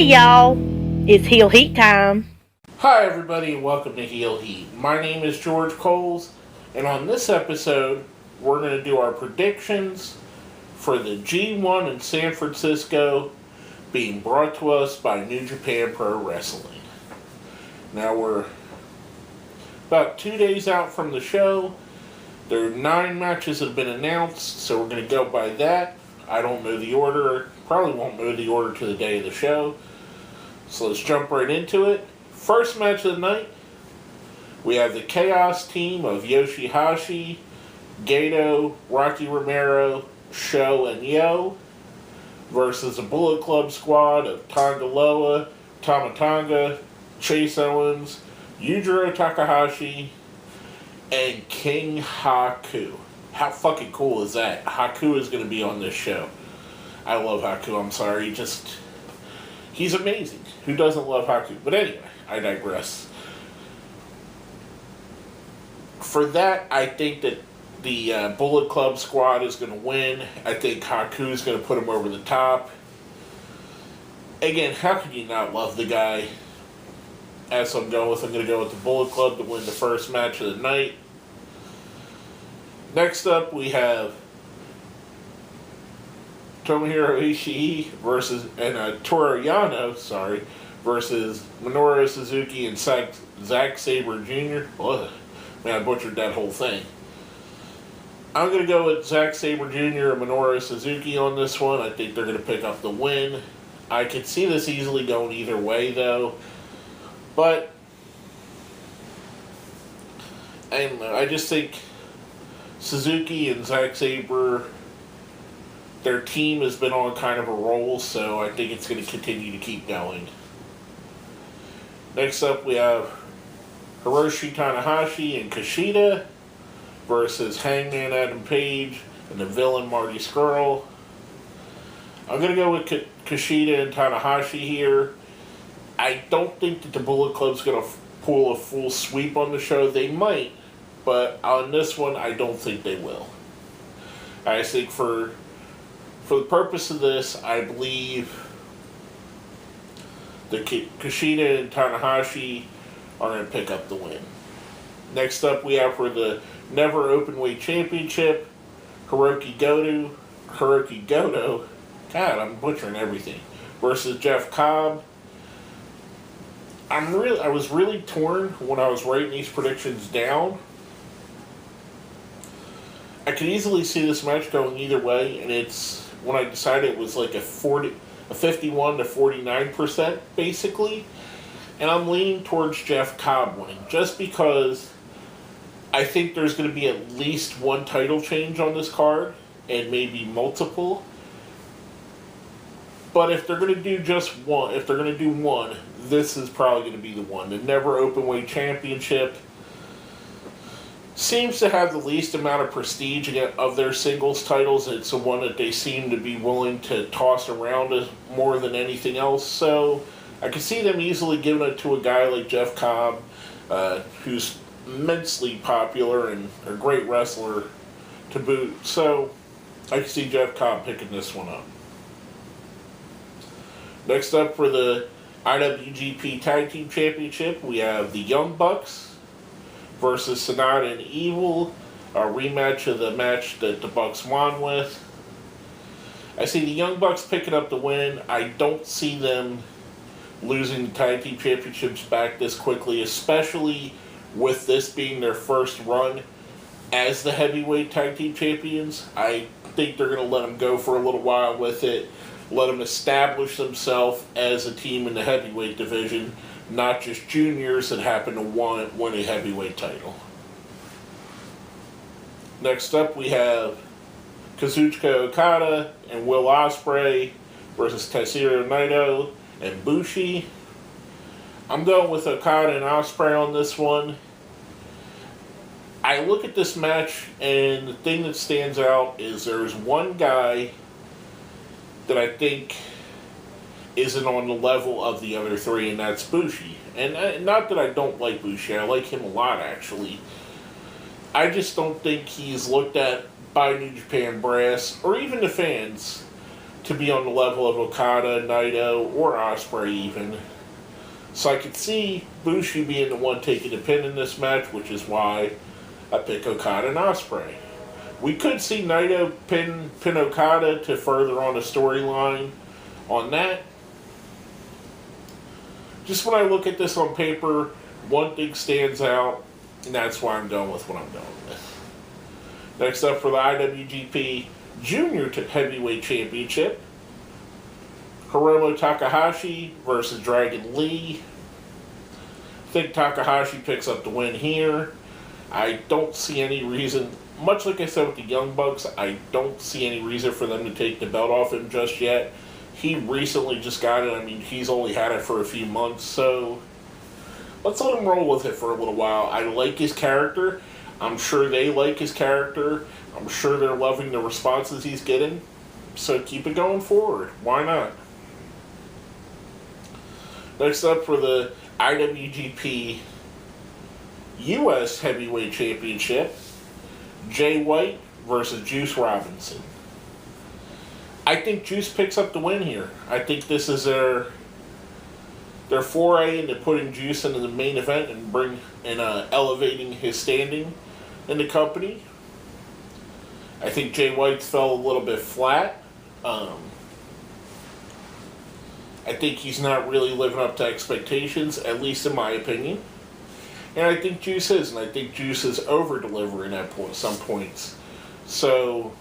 y'all, it's Heel Heat time. Hi everybody and welcome to Heel Heat. My name is George Coles, and on this episode we're going to do our predictions for the G1 in San Francisco, being brought to us by New Japan Pro Wrestling. Now we're about 2 days out from the show. There are 9 matches that have been announced, so we're going to go by that. I don't know the order, probably won't know the order to the day of the show. So let's jump right into it. First match of the night, we have the Chaos team of Yoshi-Hashi, Gedo, Rocky Romero, Sho, and Yo versus the Bullet Club squad of Tanga, Tama, Chase Owens, Yujiro Takahashi, and King Haku. How fucking cool is that? Haku is going to be on this show. I love Haku, I'm sorry. He's amazing. Who doesn't love Haku? But anyway, I digress. For that, I think that the Bullet Club squad is going to win. I think Haku is going to put him over the top. Again, how can you not love the guy? As I'm going to go with the Bullet Club to win the first match of the night. Next up, we have Tomohiro Ishii versus Toru Yano, versus Minoru Suzuki and Zack Sabre Jr. Ugh, man, I butchered that whole thing. I'm going to go with Zack Sabre Jr. and Minoru Suzuki on this one. I think they're going to pick up the win. I could see this easily going either way, though. But I don't know. I just think Suzuki and Zack Sabre, their team has been on kind of a roll, so I think it's going to continue to keep going. Next up, we have Hiroshi Tanahashi and Kushida versus Hangman Adam Page and the villain Marty Scurll. I'm going to go with Kushida and Tanahashi here. I don't think that the Bullet Club's going to pull a full sweep on the show. They might, but on this one, I don't think they will. I think for the purpose of this, I believe the Kushida and Tanahashi are going to pick up the win. Next up, we have for the Never Openweight Championship, Hiroki Goto, God, I'm butchering everything, versus Jeff Cobb. I was really torn when I was writing these predictions down. I could easily see this match going either way, and it's when I decided it was like a 51 to 49% basically, and I'm leaning towards Jeff Cobb winning just because I think there's going to be at least one title change on this card and maybe multiple. But if they're going to do just one, this is probably going to be the one. The Never Openweight Championship seems to have the least amount of prestige of their singles titles. It's the one that they seem to be willing to toss around more than anything else. So I could see them easily giving it to a guy like Jeff Cobb, who's immensely popular and a great wrestler to boot. So I could see Jeff Cobb picking this one up. Next up for the IWGP Tag Team Championship, we have the Young Bucks versus Sonata and Evil, a rematch of the match that the Bucks won with. I see the Young Bucks picking up the win. I don't see them losing the Tag Team Championships back this quickly, especially with this being their first run as the Heavyweight Tag Team Champions. I think they're going to let them go for a little while with it. Let them establish themselves as a team in the heavyweight division, not just juniors that happen to win a heavyweight title. Next up, we have Kazuchika Okada and Will Ospreay versus Tetsuya Naito and Bushi. I'm going with Okada and Ospreay on this one. I look at this match, and the thing that stands out is there's one guy that I think isn't on the level of the other three, and that's Bushi. And not that I don't like Bushi, I like him a lot, actually. I just don't think he's looked at by New Japan brass, or even the fans, to be on the level of Okada, Naito, or Ospreay even. So I could see Bushi being the one taking the pin in this match, which is why I pick Okada and Ospreay. We could see Naito pin Okada to further on the storyline on that. Just when I look at this on paper, one thing stands out, and that's why I'm going with what I'm going with. Next up for the IWGP Junior Heavyweight Championship, Hiromu Takahashi versus Dragon Lee. I think Takahashi picks up the win here. I don't see any reason, much like I said with the Young Bucks, I don't see any reason for them to take the belt off him just yet. He recently just got it. I mean, he's only had it for a few months, so let's let him roll with it for a little while. I like his character. I'm sure they like his character. I'm sure they're loving the responses he's getting. So keep it going forward. Why not? Next up for the IWGP US Heavyweight Championship, Jay White versus Juice Robinson. I think Juice picks up the win here. I think this is their foray into putting Juice into the main event and elevating his standing in the company. I think Jay White fell a little bit flat. I think he's not really living up to expectations, at least in my opinion. And I think Juice is, and I think Juice is over-delivering at some points. So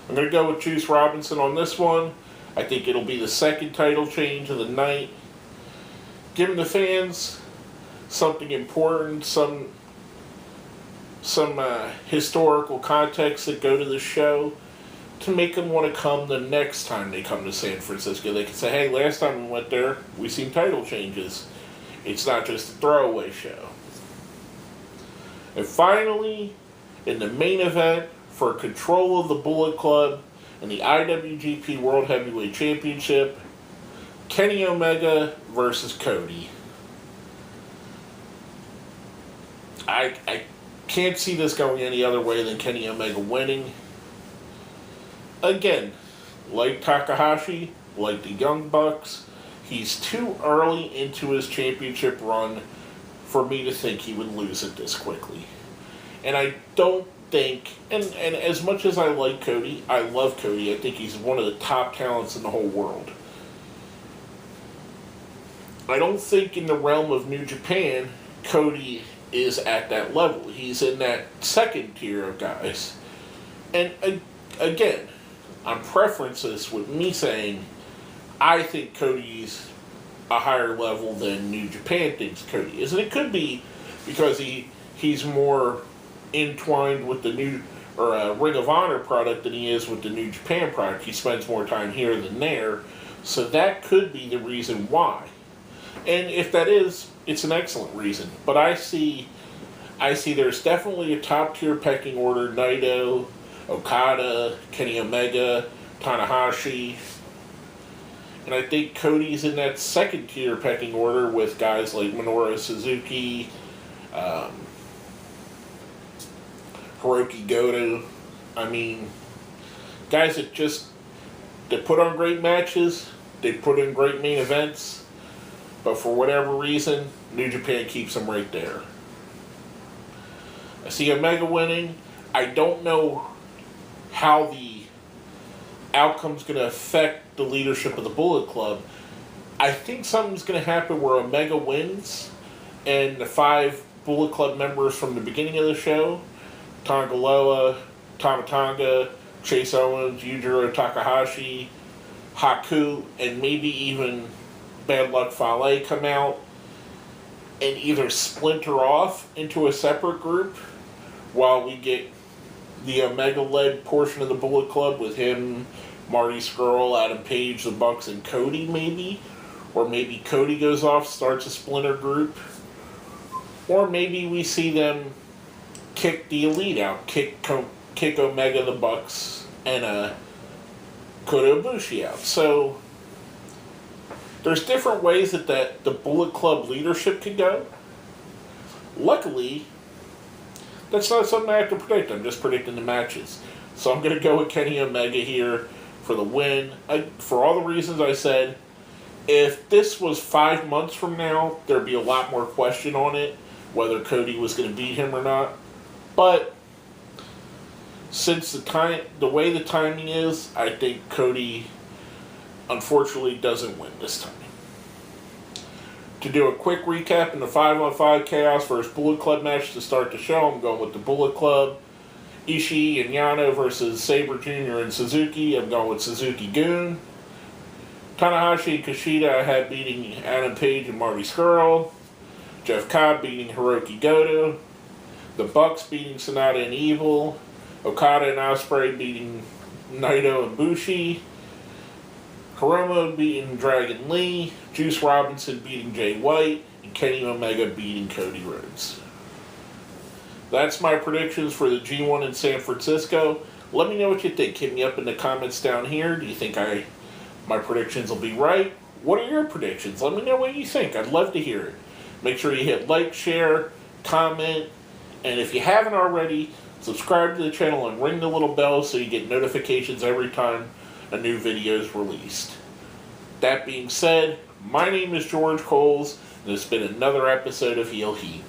I'm going to go with Juice Robinson on this one. I think it'll be the second title change of the night. Giving the fans something important, some historical context that go to the show to make them want to come the next time they come to San Francisco. They can say, hey, last time we went there, we seen title changes. It's not just a throwaway show. And finally, in the main event for control of the Bullet Club and the IWGP World Heavyweight Championship, Kenny Omega versus Cody. I can't see this going any other way than Kenny Omega winning. Again, like Takahashi, like the Young Bucks, he's too early into his championship run for me to think he would lose it this quickly. And I don't think, and as much as I like Cody, I love Cody, I think he's one of the top talents in the whole world. I don't think in the realm of New Japan, Cody is at that level. He's in that second tier of guys. And again, I'm preferencing this with me saying, I think Cody's a higher level than New Japan thinks Cody is. And it could be because he's more entwined with the Ring of Honor product than he is with the New Japan product. He spends more time here than there. So that could be the reason why. And if that is, it's an excellent reason. But I see there's definitely a top tier pecking order. Naito, Okada, Kenny Omega, Tanahashi. And I think Cody's in that second tier pecking order with guys like Minoru Suzuki, Hiroki Gedo. I mean, guys that put on great matches, they put in great main events, but for whatever reason, New Japan keeps them right there. I see Omega winning. I don't know how the outcome's going to affect the leadership of the Bullet Club. I think something's going to happen where Omega wins, and the 5 Bullet Club members from the beginning of the show, Tonga Loa, Tama, Chase Owens, Yujiro, Takahashi, Haku, and maybe even Bad Luck Fale come out and either splinter off into a separate group while we get the Omega-led portion of the Bullet Club with him, Marty Scurll, Adam Page, the Bucks, and Cody maybe. Or maybe Cody goes off, starts a splinter group. Or maybe we see them kick the Elite out, kick Omega, the Bucks, and Kota Ibushi out. So there's different ways that the Bullet Club leadership could go. Luckily, that's not something I have to predict. I'm just predicting the matches. So I'm going to go with Kenny Omega here for the win. For all the reasons I said, if this was 5 months from now, there'd be a lot more question on it, whether Cody was going to beat him or not. But since the way the timing is, I think Cody unfortunately doesn't win this time. To do a quick recap in the 5-on-5 Chaos vs. Bullet Club match to start the show, I'm going with the Bullet Club. Ishii and Yano versus Sabre Jr. and Suzuki, I'm going with Suzuki-gun. Tanahashi and Kushida I had beating Adam Page and Marty Scurll. Jeff Cobb beating Hiroki Goto. The Bucks beating Sonata and Evil. Okada and Ospreay beating Naito and Bushi. Hiromu beating Dragon Lee. Juice Robinson beating Jay White. And Kenny Omega beating Cody Rhodes. That's my predictions for the G1 in San Francisco. Let me know what you think. Hit me up in the comments down here. Do you think my predictions will be right? What are your predictions? Let me know what you think. I'd love to hear it. Make sure you hit like, share, comment, and if you haven't already, subscribe to the channel and ring the little bell so you get notifications every time a new video is released. That being said, my name is George Coles, and it's been another episode of Heel Heat.